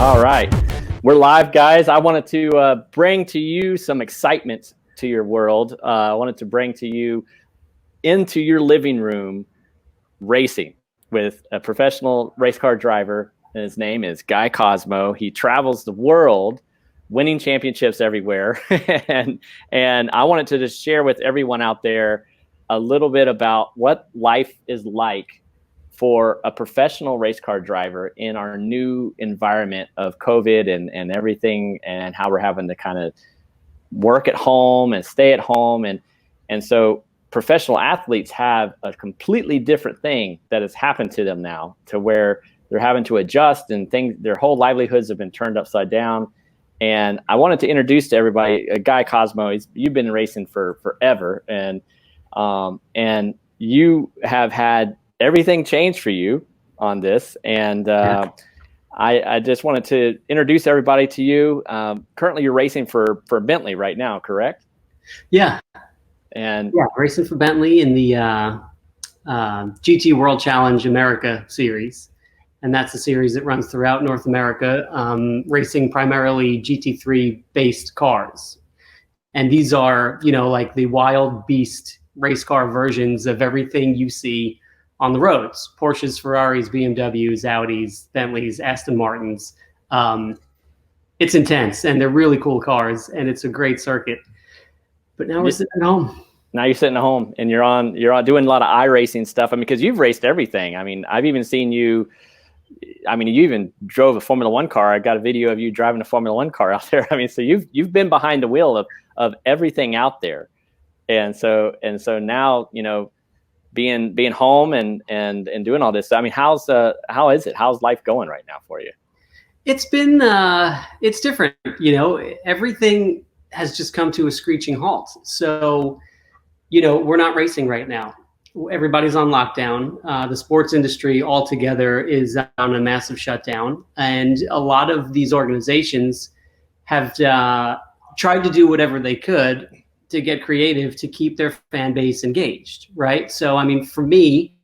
All right. We're live, guys. I wanted to bring to you some excitement to your world. I wanted to bring to you into your living room racing with a professional race car driver. And his name is Guy Cosmo. He travels the world winning championships everywhere. and I wanted to just share with everyone out there a little bit about what life is like for a professional race car driver in our new environment of COVID and everything, and how we're having to kind of work at home and stay at home. And so professional athletes have a completely different thing that has happened to them now, to where they're having to adjust and things, their whole livelihoods have been turned upside down. And I wanted to introduce to everybody Guy Cosmo. You've been racing for forever, and you have had everything changed for you on this. And I just wanted to introduce everybody to you. Currently, you're racing for Bentley right now, correct? Yeah. And yeah, racing for Bentley in the GT World Challenge America series. And that's a series that runs throughout North America, racing primarily GT3 based cars. And these are, like the wild beast race car versions of everything you see on the roads: Porsches, Ferraris, BMWs, Audis, Bentleys, Aston Martins. It's intense, and they're really cool cars, and it's a great circuit. But now we're sitting at home. Now you're sitting at home, and you're on doing a lot of iRacing stuff. I mean, because you've raced everything. I mean, I've even seen you. I mean, you even drove a Formula One car. I got a video of you driving a Formula One car out there. I mean, so you've been behind the wheel of everything out there, and so now being home and doing all this. I mean, how is it? How's life going right now for you? It's been it's different. Everything has just come to a screeching halt. So, we're not racing right now. Everybody's on lockdown. The sports industry altogether is on a massive shutdown, and a lot of these organizations have tried to do whatever they could to get creative to keep their fan base engaged, right? So, I mean, for me,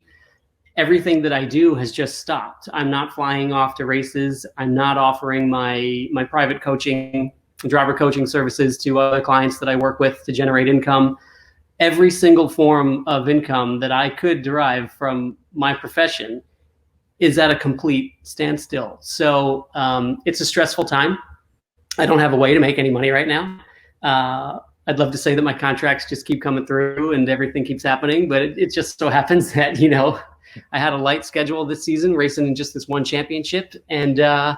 everything that I do has just stopped. I'm not flying off to races. I'm not offering my private coaching, driver coaching services to other clients that I work with to generate income. Every single form of income that I could derive from my profession is at a complete standstill. So it's a stressful time. I don't have a way to make any money right now. I'd love to say that my contracts just keep coming through and everything keeps happening, but it just so happens that, I had a light schedule this season, racing in just this one championship. And, I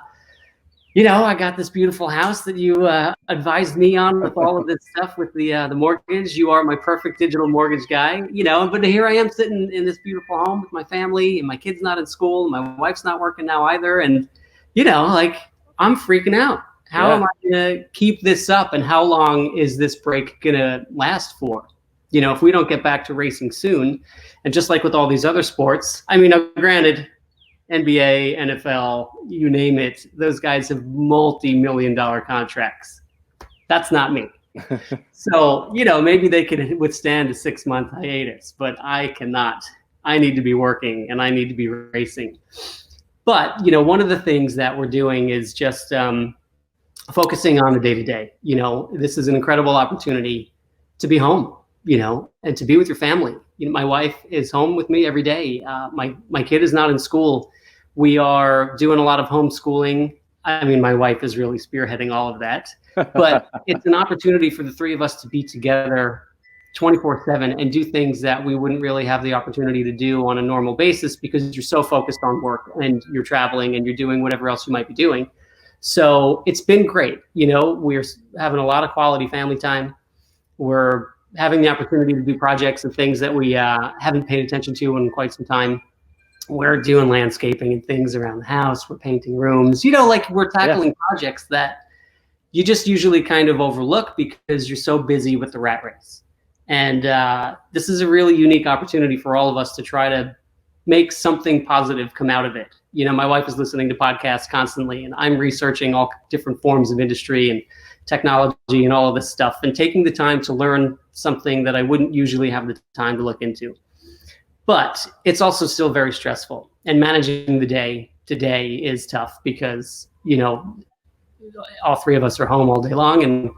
got this beautiful house that you advised me on with all of this stuff with the mortgage. You are my perfect digital mortgage guy, but here I am sitting in this beautiful home with my family, and my kid's not in school. My wife's not working now either. And, I'm freaking out. How am I going to keep this up, and how long is this break going to last for? If we don't get back to racing soon, and just like with all these other sports, I mean, granted, NBA, NFL, you name it, those guys have multi-million-dollar contracts. That's not me. So, maybe they could withstand a 6-month hiatus, but I cannot. I need to be working, and I need to be racing. But, one of the things that we're doing is just focusing on the day-to-day. This is an incredible opportunity to be home, and to be with your family. My wife is home with me every day. My kid is not in school. We are doing a lot of homeschooling. I mean, my wife is really spearheading all of that, but it's an opportunity for the three of us to be together 24/7 and do things that we wouldn't really have the opportunity to do on a normal basis, because you're so focused on work and you're traveling and you're doing whatever else you might be doing. So it's been great. We're having a lot of quality family time. We're having the opportunity to do projects and things that we haven't paid attention to in quite some time. We're doing landscaping and things around the house. We're painting rooms, we're tackling projects that you just usually kind of overlook because you're so busy with the rat race. And this is a really unique opportunity for all of us to try to make something positive come out of it. My wife is listening to podcasts constantly, and I'm researching all different forms of industry and technology and all of this stuff, and taking the time to learn something that I wouldn't usually have the time to look into. But it's also still very stressful, and managing the day to day is tough because you know, all three of us are home all day long, and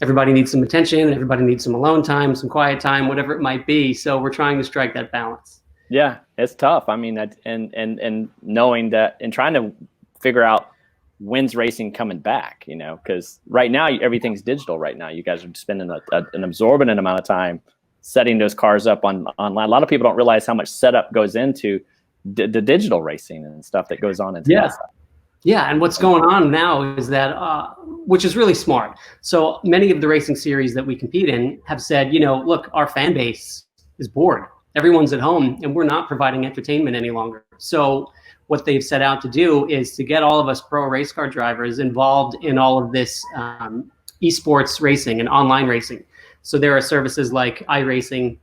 everybody needs some attention, everybody needs some alone time, some quiet time, whatever it might be. So we're trying to strike that balance. Yeah, it's tough. I mean, that and knowing that and trying to figure out when's racing coming back, you know, because right now everything's digital. Right now, you guys are spending an absorbent amount of time setting those cars up online. A lot of people don't realize how much setup goes into the digital racing and stuff that goes on into that stuff. Yeah, and what's going on now is that, which is really smart. So many of the racing series that we compete in have said, you know, look, our fan base is bored. Everyone's at home, and we're not providing entertainment any longer. So what they've set out to do is to get all of us pro race car drivers involved in all of this eSports racing and online racing. So there are services like iRacing,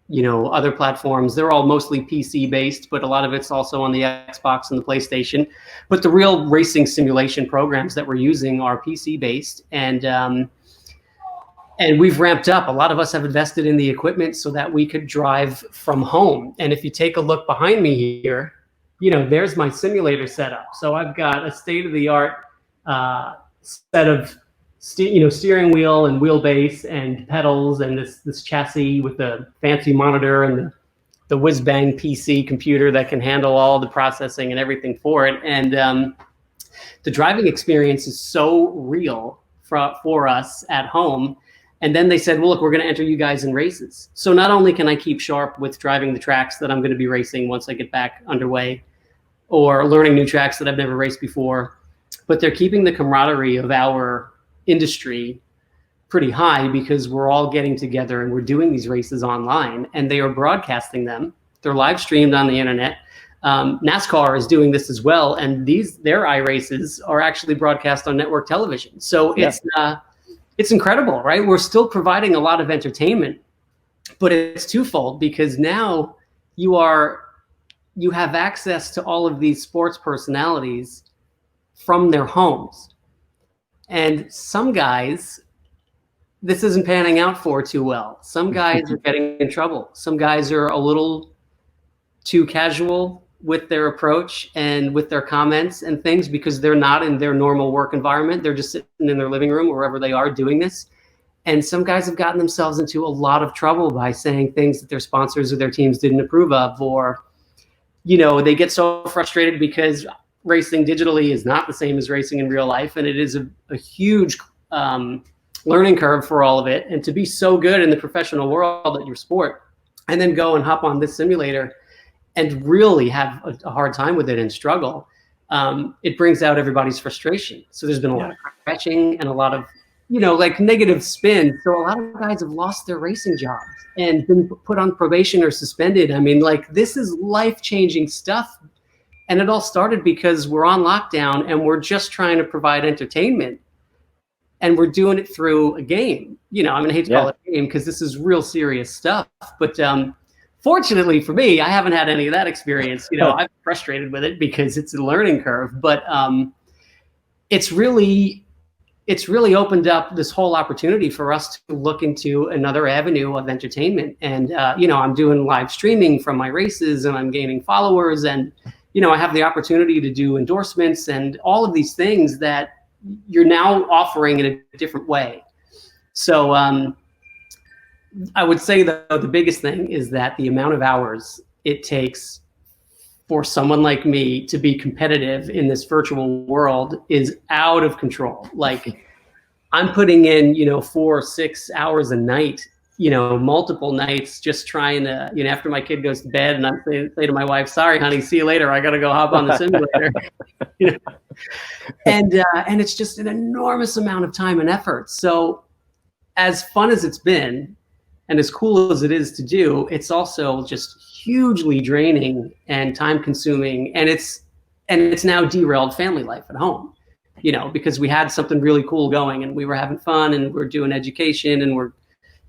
you know, other platforms. They're all mostly PC based, but a lot of it's also on the Xbox and the PlayStation. But the real racing simulation programs that we're using are PC based, and we've ramped up. A lot of us have invested in the equipment so that we could drive from home. And if you take a look behind me here, you know, there's my simulator setup. So I've got a state-of-the-art set of steering wheel and wheelbase and pedals, and this chassis with a fancy monitor and the whiz-bang PC computer that can handle all the processing and everything for it. And the driving experience is so real for us at home. And then they said, well, look, we're going to enter you guys in races. So not only can I keep sharp with driving the tracks that I'm going to be racing once I get back underway, or learning new tracks that I've never raced before, but they're keeping the camaraderie of our industry pretty high, because we're all getting together and we're doing these races online, and they are broadcasting them. They're live streamed on the internet. NASCAR is doing this as well, and their iRaces are actually broadcast on network television. So it's incredible, right? We're still providing a lot of entertainment, but it's twofold, because now you have access to all of these sports personalities from their homes. And some guys, this isn't panning out for too well. Some guys are getting in trouble. Some guys are a little too casual with their approach and with their comments and things, because they're not in their normal work environment. They're just sitting in their living room or wherever they are doing this. And some guys have gotten themselves into a lot of trouble by saying things that their sponsors or their teams didn't approve of, or, you know, they get so frustrated because racing digitally is not the same as racing in real life. And it is a huge learning curve for all of it. And to be so good in the professional world at your sport, and then go and hop on this simulator and really have a hard time with it and struggle, it brings out everybody's frustration. So there's been a lot of scratching and a lot of, you know, like negative spin. So a lot of guys have lost their racing jobs and been put on probation or suspended. I mean, like, this is life-changing stuff. And it all started because we're on lockdown and we're just trying to provide entertainment. And we're doing it through a game. You know, I mean, I hate to call it a game because this is real serious stuff. But fortunately for me, I haven't had any of that experience. You know, I'm frustrated with it because it's a learning curve. But it's really opened up this whole opportunity for us to look into another avenue of entertainment. And, you know, I'm doing live streaming from my races, and I'm gaining followers, and, you know, I have the opportunity to do endorsements and all of these things that you're now offering in a different way. So I would say, though, the biggest thing is that the amount of hours it takes for someone like me to be competitive in this virtual world is out of control. Like, I'm putting in, you know, 4 or 6 hours a night, you know, multiple nights, just trying to, you know, after my kid goes to bed, and I'm say to my wife, sorry, honey, see you later. I got to go hop on the simulator. You know? And it's just an enormous amount of time and effort. So as fun as it's been, and as cool as it is to do, it's also just hugely draining and time consuming. And it's now derailed family life at home, you know, because we had something really cool going and we were having fun and we're doing education and we're,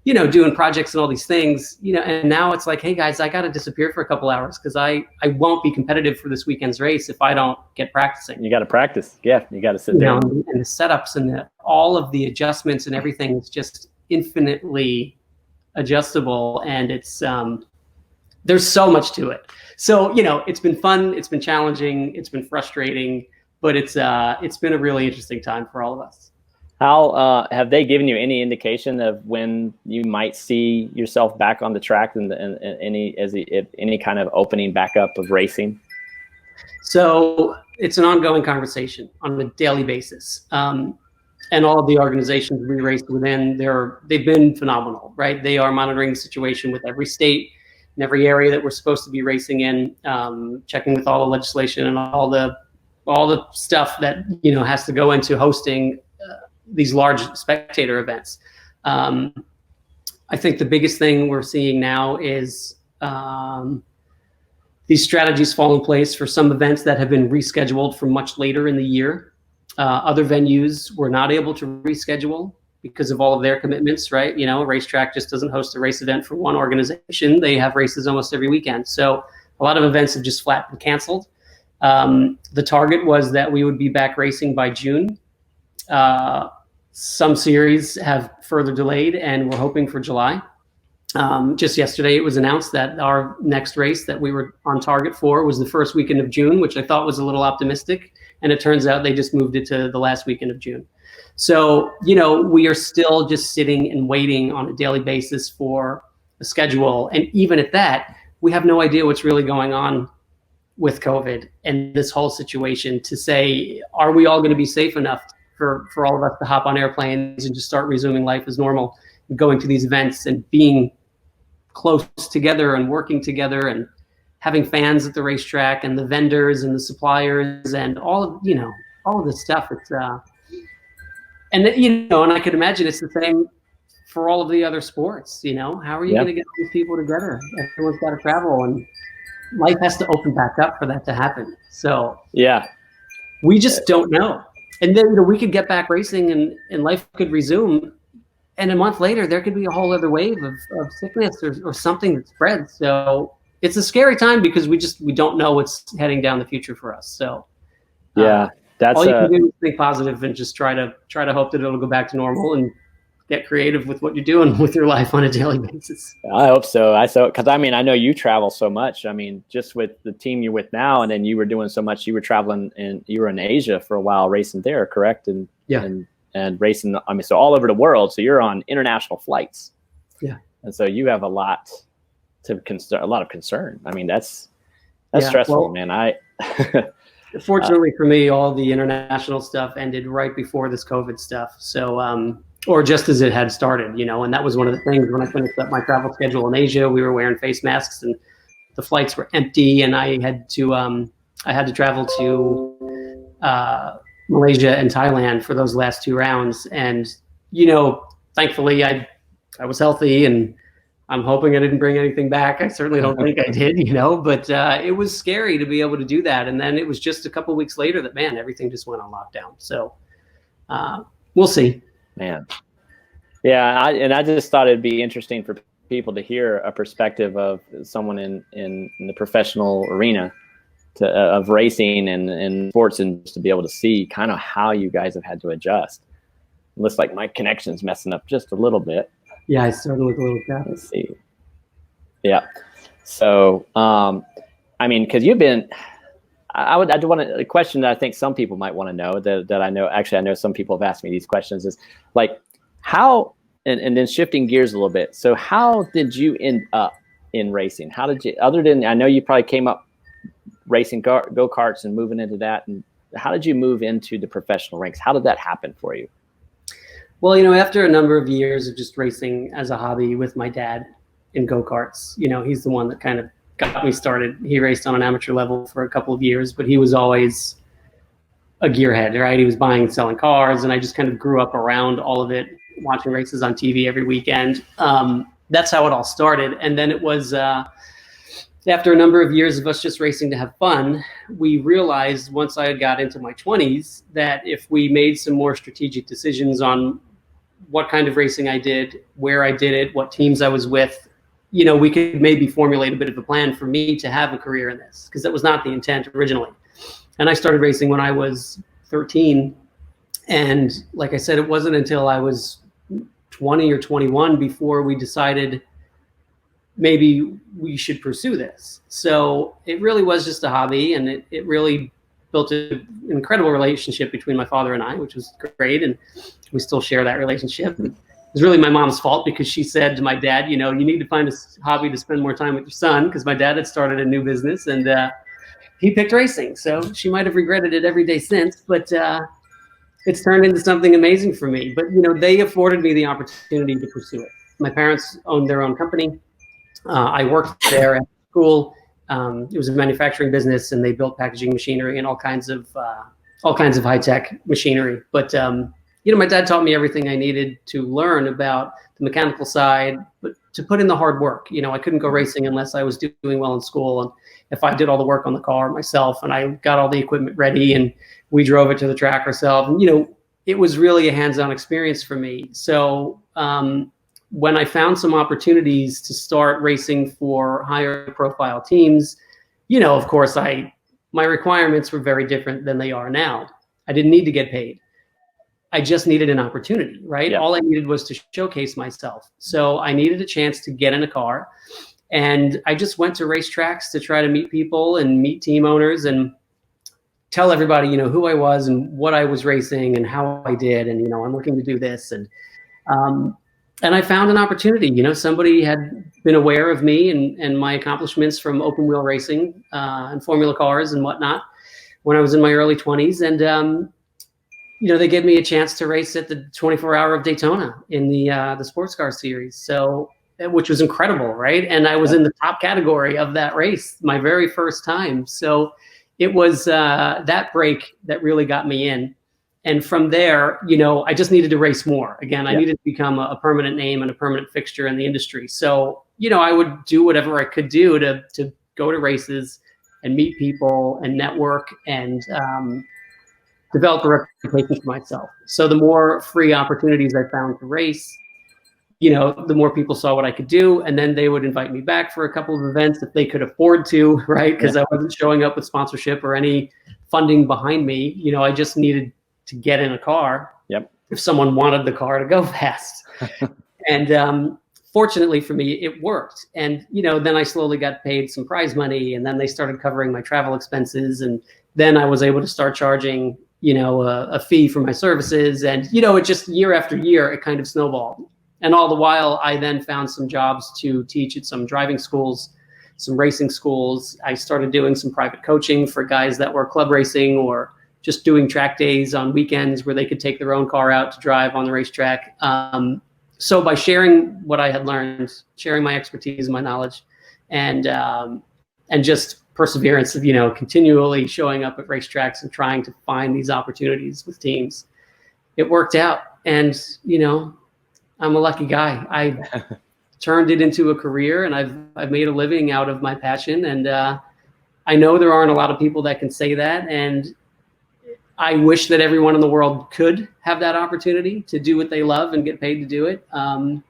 you know, doing projects and all these things, you know, and now it's like, hey guys, I got to disappear for a couple hours because I won't be competitive for this weekend's race if I don't get practicing. You got to practice. Yeah. You got to sit there. And the setups and all of the adjustments and everything is just infinitely adjustable. And it's, there's so much to it. So, you know, it's been fun. It's been challenging. It's been frustrating, but it's been a really interesting time for all of us. How have they given you any indication of when you might see yourself back on the track and any kind of opening back up of racing? So it's an ongoing conversation on a daily basis. And all of the organizations we race within, they've been phenomenal, right? They are monitoring the situation with every state in every area that we're supposed to be racing in, checking with all the legislation and all the stuff that has to go into hosting these large spectator events. I think the biggest thing we're seeing now is these strategies fall in place for some events that have been rescheduled for much later in the year. Other venues were not able to reschedule because of all of their commitments, right? A racetrack just doesn't host a race event for one organization. They have races almost every weekend. So a lot of events have just flat been canceled. The target was that we would be back racing by June. Some series have further delayed, and we're hoping for July. Just yesterday, it was announced that our next race that we were on target for was the first weekend of June, which I thought was a little optimistic. And it turns out they just moved it to the last weekend of June. So, we are still just sitting and waiting on a daily basis for a schedule. And even at that, we have no idea what's really going on with COVID and this whole situation to say, are we all going to be safe enough for all of us to hop on airplanes and just start resuming life as normal, going to these events and being close together and working together and having fans at the racetrack and the vendors and the suppliers and all of this stuff. It's and I could imagine it's the same for all of the other sports. How are you going to get these people together? Everyone's got to travel, and life has to open back up for that to happen. So we just don't know. And then we could get back racing and life could resume. And a month later, there could be a whole other wave of sickness or something that spreads. So it's a scary time because we don't know what's heading down the future for us. So that's all you can do is think positive and just try to hope that it'll go back to normal and get creative with what you're doing with your life on a daily basis. I hope so. Because I know you travel so much. Just with the team you're with now, and then you were doing so much. You were traveling and you were in Asia for a while racing there, correct? And racing. So all over the world. So you're on international flights. Yeah. And so you have a lot of concern. That's stressful, man. Fortunately for me, all the international stuff ended right before this COVID stuff. So, or just as it had started, and that was one of the things when I finished up my travel schedule in Asia, we were wearing face masks and the flights were empty, and I had to travel to Malaysia and Thailand for those last two rounds. And, thankfully I was healthy, and I'm hoping I didn't bring anything back. I certainly don't think I did, but it was scary to be able to do that. And then it was just a couple of weeks later that, everything just went on lockdown. So we'll see. Man. Yeah. I just thought it'd be interesting for people to hear a perspective of someone in the professional arena of racing and sports, and just to be able to see kind of how you guys have had to adjust. It looks like my connection's messing up just a little bit. Yeah, I started with a little gap. Let's see. Yeah. So, because you've been, I want a question that I think some people might want to know that I know. Actually, I know some people have asked me these questions. Is like how, and then shifting gears a little bit. So, how did you end up in racing? How did you? Other than I know you probably came up racing go-karts and moving into that. And how did you move into the professional ranks? How did that happen for you? Well, after a number of years of just racing as a hobby with my dad in go-karts, he's the one that kind of got me started. He raced on an amateur level for a couple of years, but he was always a gearhead, right? He was buying and selling cars, and I just kind of grew up around all of it, watching races on TV every weekend. That's how it all started. And then it was after a number of years of us just racing to have fun, we realized once I got into my 20s that if we made some more strategic decisions on what kind of racing I did, where I did it, what teams I was with, we could maybe formulate a bit of a plan for me to have a career in this, because that was not the intent originally. And I started racing when I was 13. And like I said, it wasn't until I was 20 or 21 before we decided maybe we should pursue this. So it really was just a hobby, and it really built an incredible relationship between my father and I, which was great. And we still share that relationship. It was really my mom's fault because she said to my dad, you need to find a hobby to spend more time with your son, because my dad had started a new business and he picked racing. So she might have regretted it every day since, but it's turned into something amazing for me. But, they afforded me the opportunity to pursue it. My parents owned their own company. I worked there at school. It was a manufacturing business, and they built packaging machinery and all kinds of high-tech machinery. But my dad taught me everything I needed to learn about the mechanical side, but to put in the hard work. I couldn't go racing unless I was doing well in school, and if I did all the work on the car myself, and I got all the equipment ready, and we drove it to the track ourselves, and it was really a hands-on experience for me. So when I found some opportunities to start racing for higher profile teams, of course, my requirements were very different than they are now. I didn't need to get paid. I just needed an opportunity, right? Yeah. All I needed was to showcase myself. So I needed a chance to get in a car, and I just went to racetracks to try to meet people and meet team owners and tell everybody, who I was and what I was racing and how I did. And, I'm looking to do this. And I found an opportunity. Somebody had been aware of me and my accomplishments from open wheel racing and formula cars and whatnot when I was in my early 20s. And, they gave me a chance to race at the 24-hour of Daytona in the sports car series. So, which was incredible, right? And I was in the top category of that race, my very first time. So it was that break that really got me in. And from there, I just needed to race more. Again, I needed to become a permanent name and a permanent fixture in the industry. So, I would do whatever I could do to go to races and meet people and network and develop a reputation for myself. So the more free opportunities I found to race, the more people saw what I could do. And then they would invite me back for a couple of events if they could afford to, right? Because I wasn't showing up with sponsorship or any funding behind me. I just needed to get in a car. Yep. If someone wanted the car to go fast. And fortunately for me, it worked. And, then I slowly got paid some prize money, and then they started covering my travel expenses. And then I was able to start charging, a fee for my services. And, it just year after year, it kind of snowballed. And all the while, I then found some jobs to teach at some driving schools, some racing schools. I started doing some private coaching for guys that were club racing or just doing track days on weekends where they could take their own car out to drive on the racetrack. So by sharing what I had learned, sharing my expertise and my knowledge, and just perseverance of, continually showing up at racetracks and trying to find these opportunities with teams, it worked out. And, I'm a lucky guy. I turned it into a career, and I've made a living out of my passion. And I know there aren't a lot of people that can say that. And I wish that everyone in the world could have that opportunity to do what they love and get paid to do it. And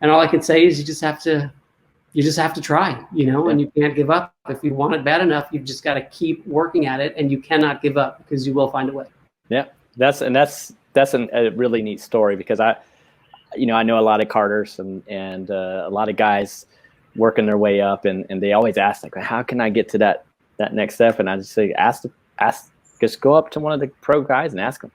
all I can say is you just have to try, and you can't give up. If you want it bad enough, you've just got to keep working at it, and you cannot give up because you will find a way. Yeah. That's a really neat story, because I know a lot of karters and a lot of guys working their way up, and they always ask, like, how can I get to that next step? And I just say, just go up to one of the pro guys and ask them,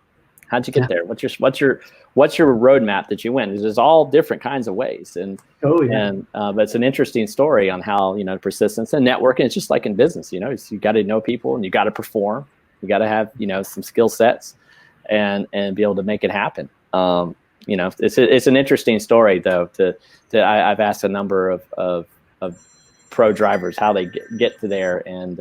how'd you get there? What's your roadmap that you went? There's all different kinds of ways. And but it's an interesting story on how, persistence and networking. It's just like in business, you got to know people, and you got to perform. You got to have, some skill sets and be able to make it happen. It's an interesting story, though. I've asked a number of pro drivers how they get to there, and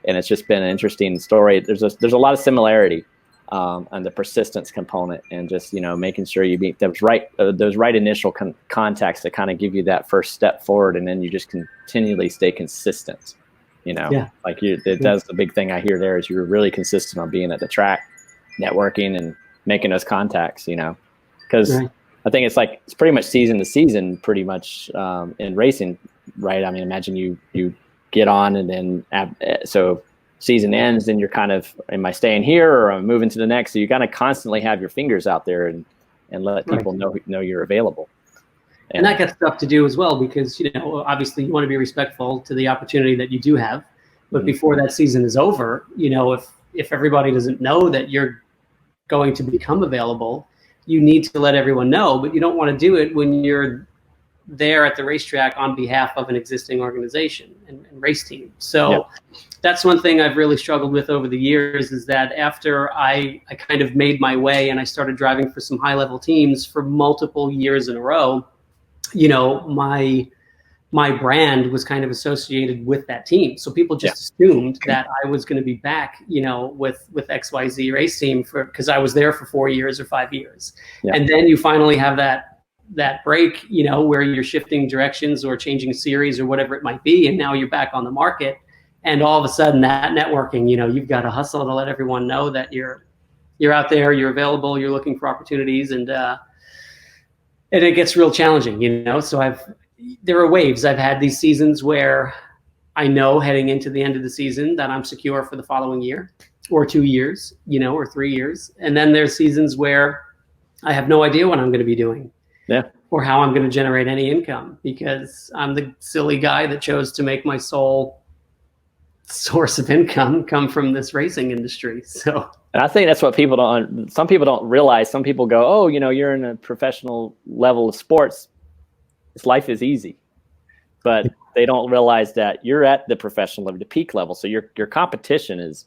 it's just been an interesting story. There's a lot of similarity on the persistence component, and just making sure you meet those right initial contacts that kind of give you that first step forward, and then you just continually stay consistent. That's the big thing I hear there is you're really consistent on being at the track, networking, and making those contacts. Because I think it's pretty much season to season, pretty much in racing, right? I mean, imagine you get on, and then so season ends, then you're kind of, am I staying here or am I moving to the next? So you kind of constantly have your fingers out there and let people know you're available. And that gets tough to do as well, because obviously you want to be respectful to the opportunity that you do have, but before that season is over, if if everybody doesn't know that you're going to become available, you need to let everyone know, but you don't want to do it when you're there at the racetrack on behalf of an existing organization and race team. So that's one thing I've really struggled with over the years, is that after I kind of made my way and I started driving for some high level teams for multiple years in a row, you know, my brand was kind of associated with that team. So people just assumed that I was going to be back, you know, with XYZ race team because I was there for 4 years or 5 years. And then you finally have that break, you know, where you're shifting directions or changing series or whatever it might be. And now you're back on the market. And all of a sudden that networking, you know, you've got to hustle to let everyone know that you're out there, you're available, you're looking for opportunities, and it gets real challenging, you know. So there are waves. I've had these seasons where I know heading into the end of the season that I'm secure for the following year or 2 years, you know, or 3 years. And then there's seasons where I have no idea what I'm going to be doing. Or how I'm going to generate any income, because I'm the silly guy that chose to make my sole source of income come from this racing industry. So, and I think that's what some people don't realize. Some people go, oh, you know, you're in a professional level of sports, this life is easy, but they don't realize that you're at the professional level, the peak level. So your competition is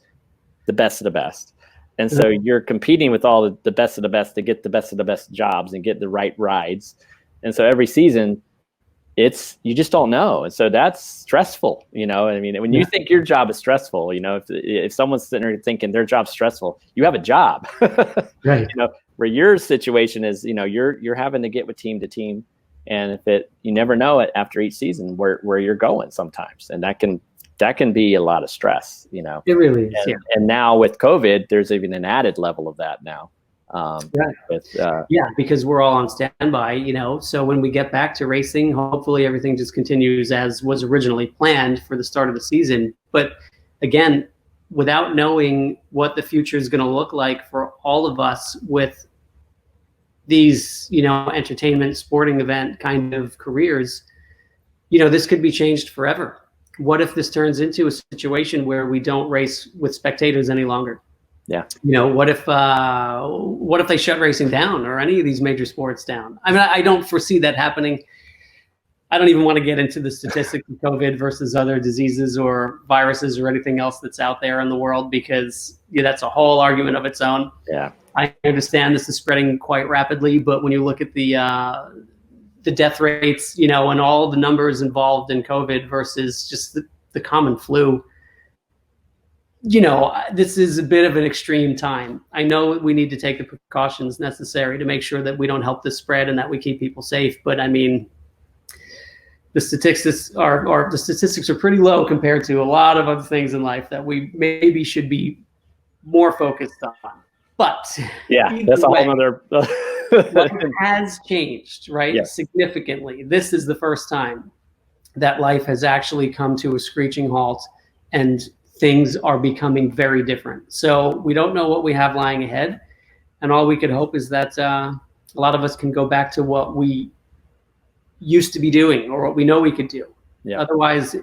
the best of the best. And so you're competing with all the best of the best to get the best of the best jobs and get the right rides. And so every season, you just don't know. And so that's stressful, you know. I mean, when you think your job is stressful, you know, if someone's sitting there thinking their job's stressful, you have a job, right? You know, where your situation is, you know, you're having to get with team to team. And you never know it after each season where you're going sometimes. And that can be a lot of stress, you know. It really is. And now with COVID, there's even an added level of that now. Because we're all on standby, you know. So when we get back to racing, hopefully everything just continues as was originally planned for the start of the season. But again, without knowing what the future is going to look like for all of us with these, you know, entertainment, sporting event kind of careers, you know, this could be changed forever. What if this turns into a situation where we don't race with spectators any longer? You know, what if they shut racing down, or any of these major sports down? I mean, I don't foresee that happening. I don't even want to get into the statistics of COVID versus other diseases or viruses or anything else that's out there in the world, because that's a whole argument of its own. I understand this is spreading quite rapidly, but when you look at the death rates, you know, and all the numbers involved in COVID versus just the common flu, you know, this is a bit of an extreme time. I know we need to take the precautions necessary to make sure that we don't help this spread and that we keep people safe. But I mean, the statistics are pretty low compared to a lot of other things in life that we maybe should be more focused on. But that's a whole other. What has changed, right? Significantly. This is the first time that life has actually come to a screeching halt, and things are becoming very different. So we don't know what we have lying ahead, and all we could hope is that a lot of us can go back to what we used to be doing, or what we know we could do. Otherwise,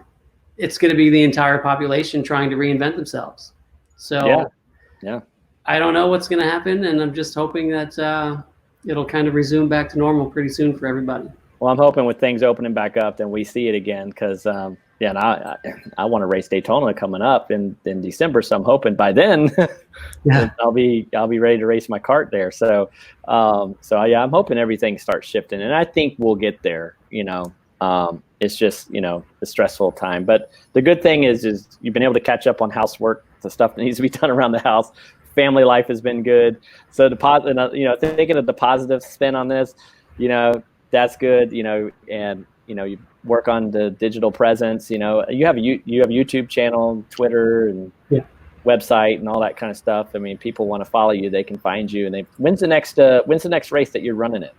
it's going to be the entire population trying to reinvent themselves. So I don't know what's going to happen, and I'm just hoping that it'll kind of resume back to normal pretty soon for everybody. Well, I'm hoping with things opening back up, then we see it again, because and I want to race Daytona coming up in December, so I'm hoping by then I'll be ready to race my kart there. So I'm hoping everything starts shifting, and I think we'll get there. You know, it's just, you know, a stressful time, but the good thing is you've been able to catch up on housework, the stuff that needs to be done around the house. Family life has been good. So you know, thinking of the positive spin on this, you know, that's good. You know, and you know, you work on the digital presence. You know, you have a YouTube channel, Twitter, and website, and all that kind of stuff. I mean, people want to follow you; they can find you. And when's the next race that you're running it?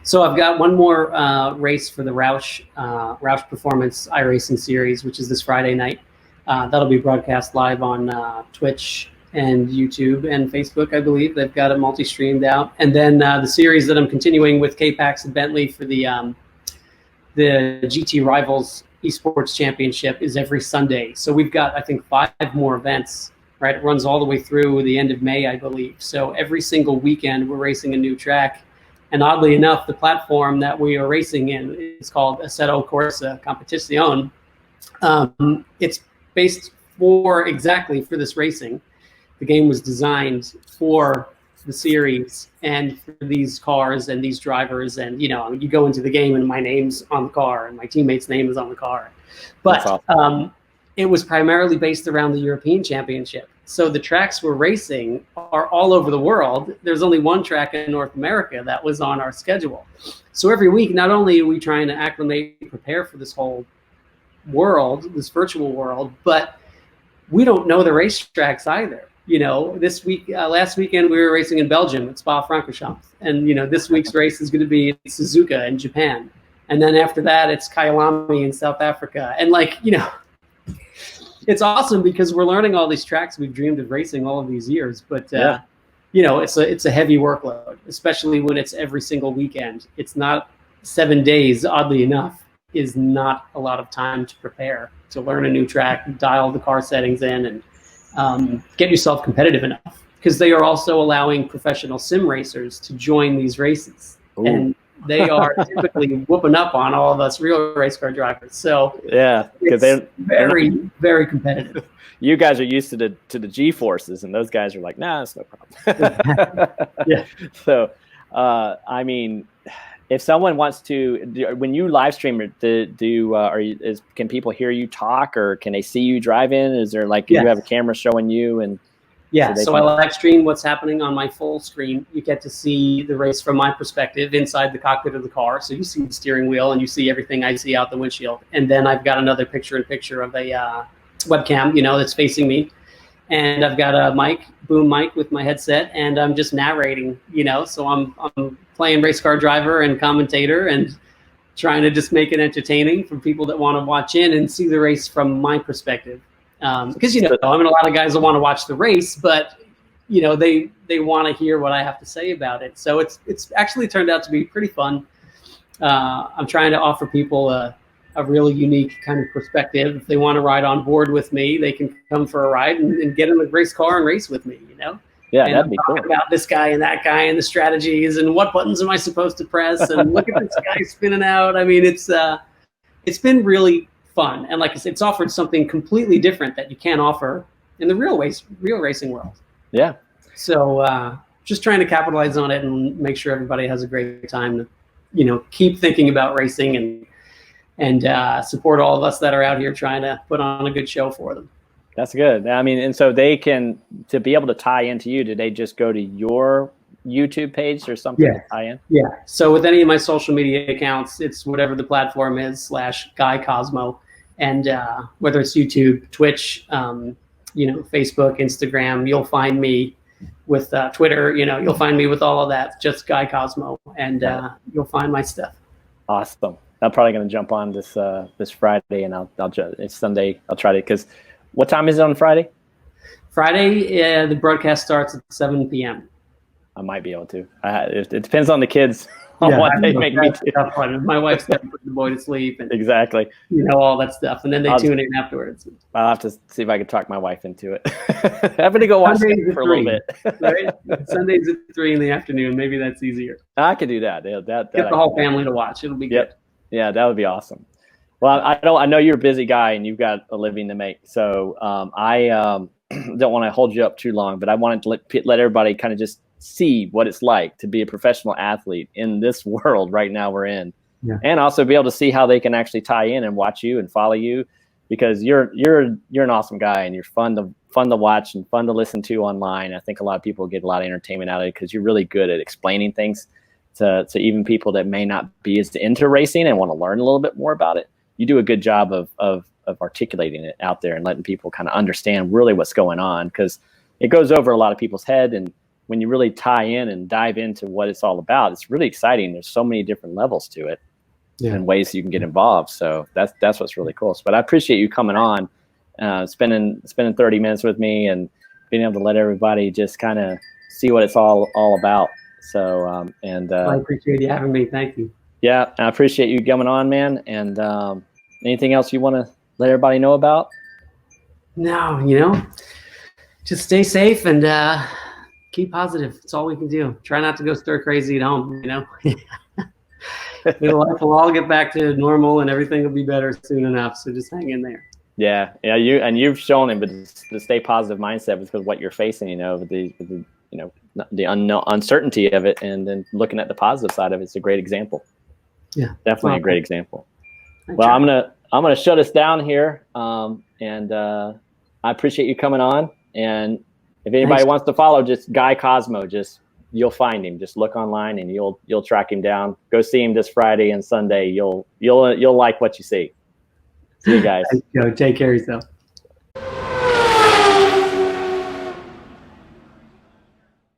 So I've got one more race for the Roush Performance iRacing Series, which is this Friday night. That'll be broadcast live on Twitch and YouTube and Facebook, I believe. They've got it multi-streamed out. And then the series that I'm continuing with K-Pax and Bentley for the GT Rivals eSports Championship is every Sunday. So we've got, I think, 5 more events right? It runs all the way through the end of May, I believe. So every single weekend we're racing a new track. And oddly enough, the platform that we are racing in is called Assetto Corsa Competizione. It's based exactly for this racing. The game was designed for the series and for these cars and these drivers. And, you go into the game and my name's on the car and my teammate's name is on the car. But awesome. It was primarily based around the European Championship. So the tracks we're racing are all over the world. There's only one track in North America that was on our schedule. So every week, not only are we trying to acclimate, prepare for this whole world, this virtual world, but we don't know the racetracks either. This week, last weekend, we were racing in Belgium at Spa-Francorchamps. And, this week's race is going to be in Suzuka in Japan. And then after that, it's Kyalami in South Africa. And it's awesome because we're learning all these tracks we've dreamed of racing all of these years. But, it's a heavy workload, especially when it's every single weekend. It's not 7 days, oddly enough, is not a lot of time to prepare, to learn a new track, dial the car settings in, and get yourself competitive enough. Because they are also allowing professional sim racers to join these races. Ooh. And they are typically whooping up on all of us real race car drivers. So yeah, because they're very, very competitive. You guys are used to the G forces, and those guys are like, nah, it's no problem. Yeah. So, I mean, if someone wants to, when you live stream, can people hear you talk, or can they see you drive in? Is there you have a camera showing you and? Yeah, so I live stream what's happening on my full screen. You get to see the race from my perspective inside the cockpit of the car. So you see the steering wheel and you see everything I see out the windshield. And then I've got another picture-in-picture of a webcam, that's facing me. And I've got a boom mic with my headset, and I'm just narrating, So I'm playing race car driver and commentator and trying to just make it entertaining for people that want to watch in and see the race from my perspective. Because a lot of guys will want to watch the race, but they want to hear what I have to say about it. So it's actually turned out to be pretty fun. I'm trying to offer people a really unique kind of perspective. If they want to ride on board with me, they can come for a ride and get in the race car and race with me. Yeah, and that'd be cool. About this guy and that guy and the strategies and what buttons am I supposed to press and look at this guy spinning out. I mean, it's been really fun, and like I said, it's offered something completely different that you can't offer in the real racing world. Yeah. So just trying to capitalize on it and make sure everybody has a great time to, keep thinking about racing and support all of us that are out here trying to put on a good show for them. That's good. I mean, and so they can, to be able to tie into you, do they just go to your YouTube page or something to tie in? Yeah. So with any of my social media accounts, it's whatever the platform is /Guy Cosmo. And whether it's YouTube, Twitch, Facebook, Instagram, you'll find me with Twitter, you'll find me with all of that, just Guy Cosmo, and you'll find my stuff. Awesome. I'm probably going to jump on this Friday, and it's Sunday. I'll try to, because what time is it on Friday? Friday, the broadcast starts at 7 p.m. I might be able to. It depends on the kids. What they make me do. My wife's got to put the boy to sleep. And, exactly. All that stuff. And then they tune in afterwards. I'll have to see if I can talk my wife into it. I'm going to go watch it for a little bit. Right? Sundays at 3 in the afternoon. Maybe that's easier. I could do that. Get the whole family to watch. It'll be good. Yeah, that would be awesome. Well, I know you're a busy guy and you've got a living to make. So I don't want to hold you up too long, but I wanted to let everybody kind of just see what it's like to be a professional athlete in this world right now we're in, and also be able to see how they can actually tie in and watch you and follow you, because you're an awesome guy and you're fun to watch and fun to listen to online. I think a lot of people get a lot of entertainment out of it because you're really good at explaining things to even people that may not be as into racing and want to learn a little bit more about it. You do a good job of articulating it out there and letting people kind of understand really what's going on, because it goes over a lot of people's head. And when you really tie in and dive into what it's all about, it's really exciting. There's so many different levels to it and ways you can get involved. So that's what's really cool. But I appreciate you coming on, spending 30 minutes with me and being able to let everybody just kind of see what it's all about. So, I appreciate you having me. Thank you. Yeah. I appreciate you coming on, man. And anything else you want to let everybody know about? No, just stay safe and keep positive. It's all we can do. Try not to go stir crazy at home, you know. Life will all get back to normal and everything will be better soon enough. So just hang in there. Yeah, you've shown him, but the stay positive mindset because what you're facing, you know, the uncertainty of it, and then looking at the positive side of it, it's a great example. Yeah, definitely a great example. Well, I'm gonna shut us down here, and I appreciate you coming on. And if anybody wants to follow, just Guy Cosmo, you'll find him. Just look online and you'll track him down. Go see him this Friday and Sunday. You'll like what you see. See you guys. Go. Take care of yourself.